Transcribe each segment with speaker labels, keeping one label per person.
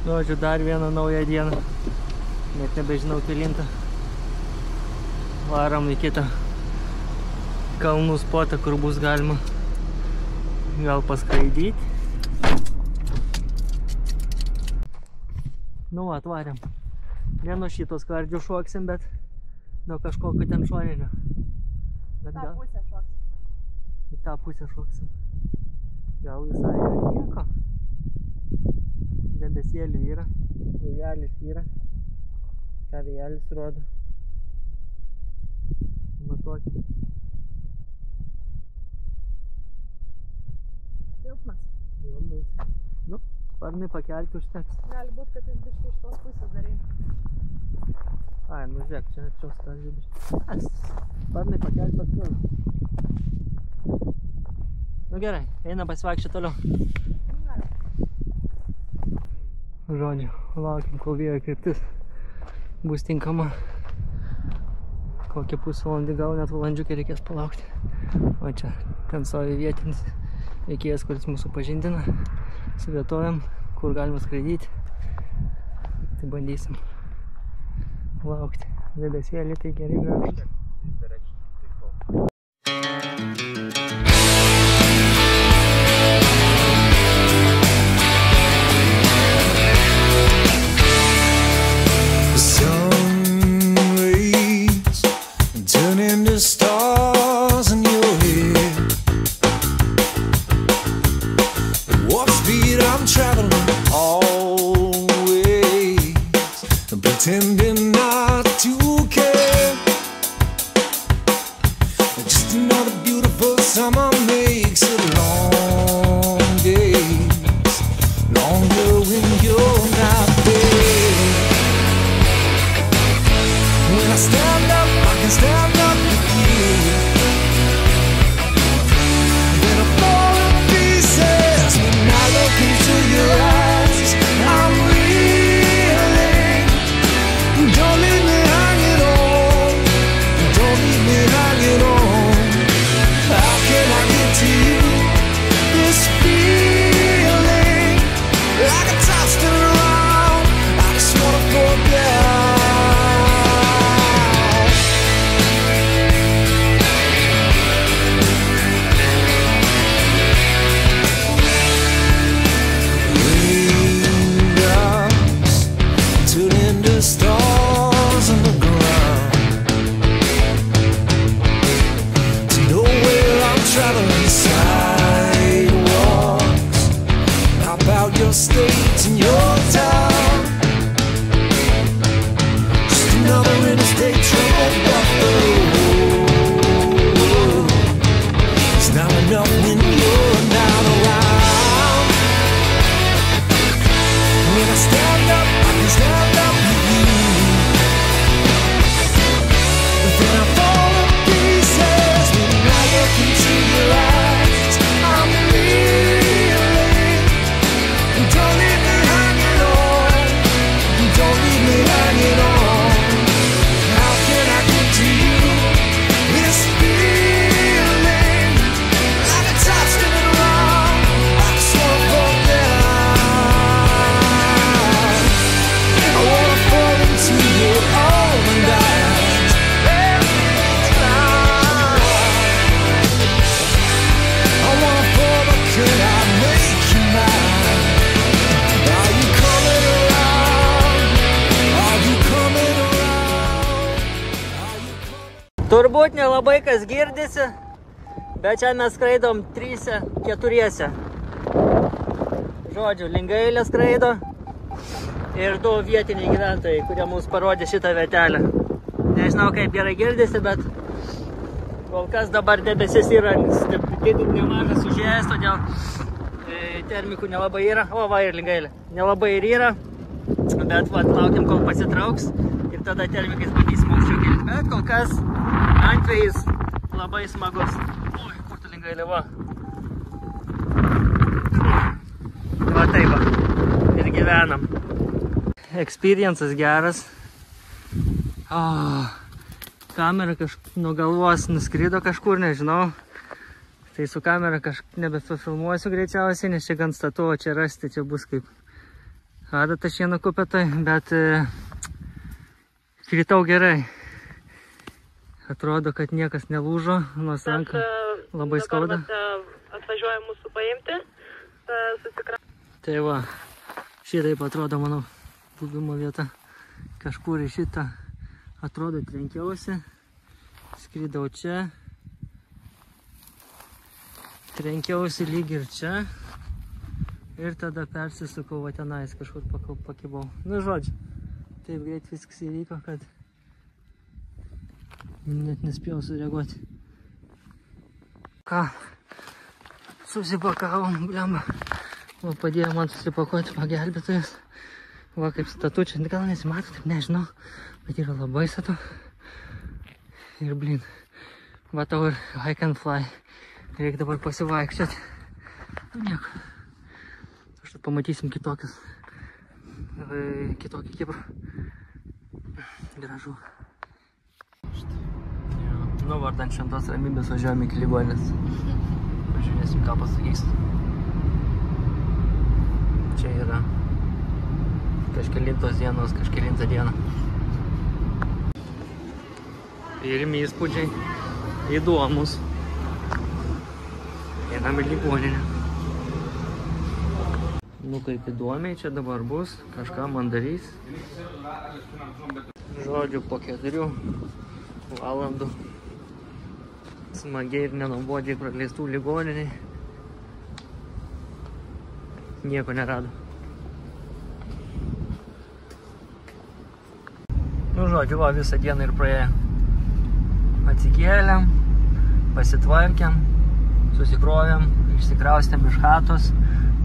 Speaker 1: Žodžiu, dar vieną naują dieną. Net nebežinau kelintą. Varom į kitą kalnų spotą, kur bus galima gal paskraidyti. Nu, atvarėm. Ne nuo šitos skardžių šoksim, bet nuo kažkokio ten šoninio.
Speaker 2: Į tą pusę šoksim.
Speaker 1: Į tą pusę šoksim. Gal visai yra nieko. Debesėlių yra. Vėjelis yra. Ką vėjelis rodo. Matuokit.
Speaker 2: Silpnas.
Speaker 1: Labai. Nu, sparnai pakelti užteks.
Speaker 2: Gali būt, kad jis biškai iš tos pusės dar eina.
Speaker 1: Ai, nu žiūrėk, čia arčiau skardžių biškai. Sparnai pakelti atgal. Nu gerai, eina pasivaikščioti toliau. Žodžiu, laukim, kol vėjo kryptis bus tinkama. Kokį pusvalandį, gal net valandžiukai reikės palaukti. O čia, ten stovi vietinis veikėjas, kuris mūsų pažindina su vietovėm, kur galima skraidyti. Tai bandysim laukti. Debesėlį tai gerai gražus.
Speaker 3: Pretending not to care. Just another beautiful summer makes it long days longer when you're not there. When I stand up, I can stand up with you. Then I fall in pieces when I look into your eyes. I'm don't leave me hanging on. Don't leave me hanging on. How can I get to you? This feeling like a tossed it around. I just wanna forget. Raindrops turn into stars on the ground. To know where I'm traveling, sidewalks, map out your state and your town. Just another interstate troubled up the road. It's not enough when you're not around. When I stand up, I can stand up. Then I fall to pieces when I look into your eyes. I'm reeling. Don't leave me hanging on. Don't leave me hanging on. How can I get to you? This feeling like a top spinning around. I just wanna fall down. I wanna fall into your almond eyes. Could I make you mine? Are you coming around? Are you coming around?
Speaker 1: Turbūt nelabai kas girdisi, bet čia mes skraidom 3-4. Žodžiu, Lingailė skraido ir 2 vietiniai gyventojai, kurie mums parodė šitą vietelę. Nežinau, kaip gerai girdisi, bet kol kas dabar debesis yra nemažas užėjęs, todėl termikų nelabai yra. O, va ir Lingailė. Nelabai ir yra, bet va, laukiam, kol pasitrauks ir tada termikais bandysim aukščiau kilti. Bet kol kas atvejis labai smagus. Oi, kur tu Lingailė, va. Va taip va. Ir gyvenam. Experiences geras. Kamera nuo galvos nuskrido kažkur, nežinau. Tai su kamera nebefilmuosiu greičiausiai, nes čia gan statu, o čia rasti, čia bus kaip Adata šieno kupetoj, bet kritau gerai. Atrodo, kad niekas nelūžo, nors ranka labai skauda.
Speaker 2: Atvažiuoja mūsų paimti,
Speaker 1: Tai va, šitaip atrodo mano buvimo vieta. Kažkur į šitą atrodo trenkiausi, skridau čia, trenkiausi lyg ir čia ir tada persisukau va tenais, kažkur pakibau. Nu žodžiu, taip greit viskas įvyko, kad net nespėjau sureaguoti. Ką? Susipakavom, blemba. Va, padėjo man susipakuoti pagelbėtojas. Va, kaip statučia, gal nesimato, taip nežinau, bet yra labai statu. Ir blin, va tau ir I can fly. Reikia dabar pasivaikščioti. Nu nieko. Štai pamatysim kitokį Kiprą. Gražu. Nu, vardant šventos ramybės važiuojam iki ligoninės. Pažiūrėsim, ką pasakys. Čia yra kažkelintos dienos, kažkelintą dieną. Pirmi įspūdžiai įdomus. Einam į ligoninę. Nu, kaip įdomiai čia dabar bus, kažką man darys. Žodžiu, po 4 valandų smagiai ir nenuobodžiai praleistų ligoniniai. Nieko nerado. Nu, žodžiu, va, visą dieną ir praėjo. Atsikėlėm, pasitvarkėm, susikrovėm, išsikraustėm iš chatos,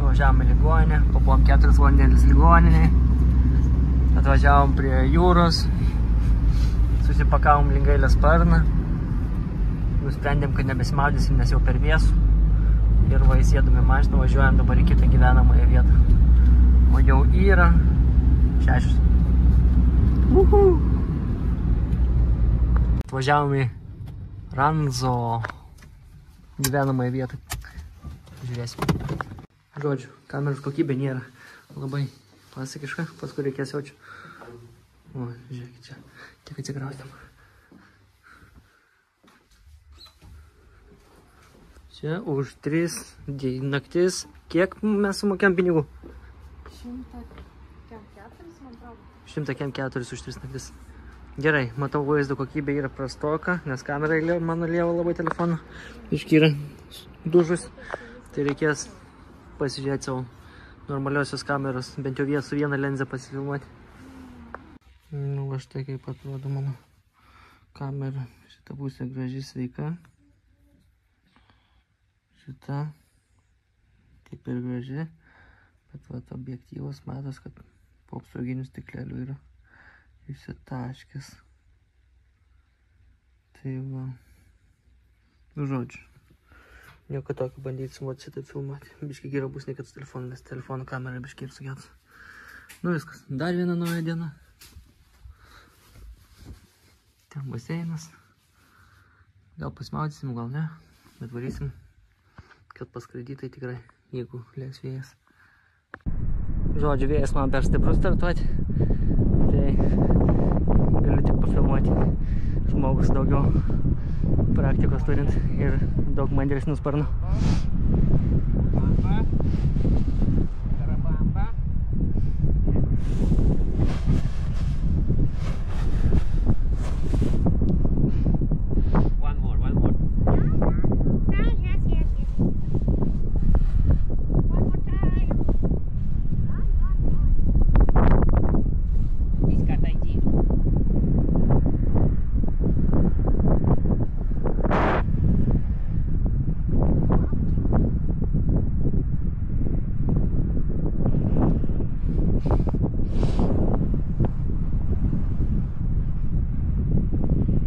Speaker 1: nuvažiavom į ligoninę, pabuvom 4 valandėlis ligoniniai, atvažiavom prie jūros, susipakavom lingailę sparną, nusprendėm, kad nebesimaudysim, nes jau per vėsų. Ir va, įsėdami mašiną, važiuojam dabar į kitą gyvenamąją vietą. O jau yra 6. Atvažiavom į Ranzo gyvenamąją vietą. Žiūrėsim. Žodžiu, kameros kokybė nėra labai pasakiška, paskui reikės jaučiu. O, žiūrėkit čia, tik atsikraustėm. Čia už 3 naktis. Kiek mes sumokėm pinigų?
Speaker 2: 104, man atrodo.
Speaker 1: 104 už 3 naktis. Gerai, matau, vaizdo kokybė yra prastoka, nes kamera mano lieva labai telefoną. Iški yra dužus. Tai reikės pasižiūrėti savo normaliosios kameros, bent jau su viena lenzė pasifilmuoti. Nu, va štai kaip atrodo mano kamera. Šita pusė graži, sveika. Šita kaip ir graži, bet vat objektyvas matos, kad po apsauginių stiklelių yra išsitaškęs. Tai va, nu žodžiu, nieko tokio bandysim vat šitą filmuoti. Biškai geriau bus nei kad su telefonu, nes telefono kamera biškai ir sugedas. Nu viskas, dar viena nauja diena. Ten baseinas. Gal pasimaudysim, gal ne, bet varysim. Kad paskraidytai tikrai, jeigu leis vėjas. Žodžiu, vėjas man per stiprus startuoti, tai galiu tik pafilmuoti. Žmogus daugiau praktikos turint ir daug mandresnių sparnų.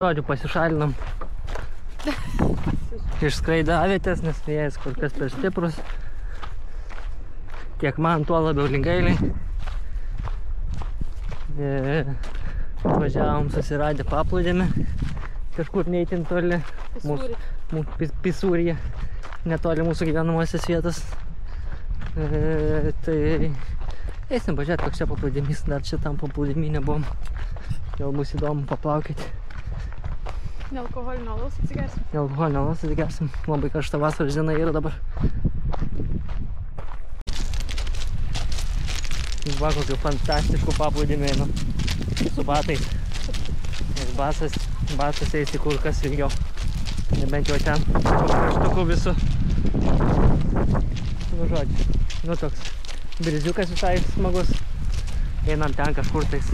Speaker 1: Žodžiu, pasišalinam iš skraidavietės, nes vėjas kur kas per stiprus. Tiek man, tuo labiau lingailiai. Važiavom susiradę paplūdėme, kažkur neįtin toli. Pisūrija, netoli mūsų gyvenamosios vietos. Tai Eisim pažiūrėti, koks čia paplūdimys, dar čia tam paplūdimy nebuvom. Jau bus įdomu paplaukyti.
Speaker 2: Nealkoholinio alaus atsigersim.
Speaker 1: Nealkoholinio alaus atsigersim. Labai karšta vasaros diena yra dabar. Va, kokiu fantastišku paplūdimiu einu. Su batais. Nes basas eisi kur kas ilgiau. Nebent jau ten. Kraštukų visų. Nu, žodžiu. Nu, toks briziukas visai smagus. Einam ten kažkur tais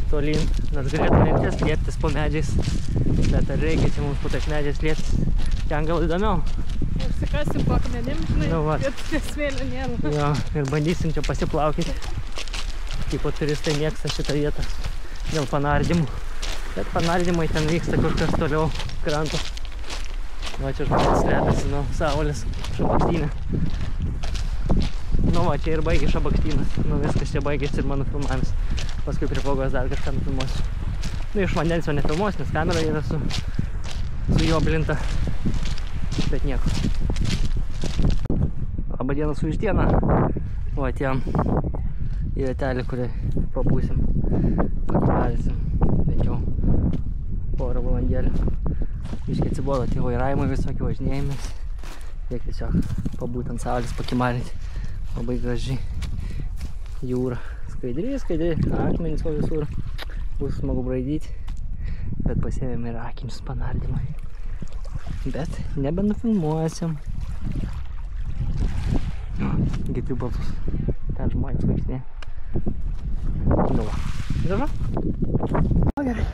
Speaker 1: tolyn. Nors galėtume ir ties lieptis po medžiais. Bet ar reikia čia mums po tais medžiais lieptis? Ten gal įdomiau.
Speaker 2: Užsikasim po akmenim, žinai,
Speaker 1: Nu, va.
Speaker 2: ir smėlio nėra.
Speaker 1: Jo, ir bandysim čia pasiplaukyti. Tipo turistai mėgsta šitą vietą dėl panardymų. Bet panardymai ten vyksta kur kas toliau kranto. Va, čia žmonės slepiasi nuo saulės šabaktyne. Nu va, čia ir baigė šabaktynas. Nu viskas čia baigėsi ir mano filmavimas. Paskui prie pogos dar kažką nufilmuosiu. Nu iš vandens jau nefilmuosiu, nes kamera yra su jo blinta. Bet nieko. Labą dieną su išdiena. Va, atėjom į vietelį, kurį pabūsim. Pakivarysim. Bet jau porą valandėlių. Iškiai atsibodo tie vairavimai visokie važinėjimais. Tiek tiesiog pabūt ant saulės pakimarinti. Labai graži jūra. Skaidri, akmenys po visur. Bus smagu braidyti. Bet pasiėmėm ir akinius panardymai. Bet nebenufilmuosim. Girdi balsus. Ten žmonės vaiksnė. Nu va. Gražu? O gerai.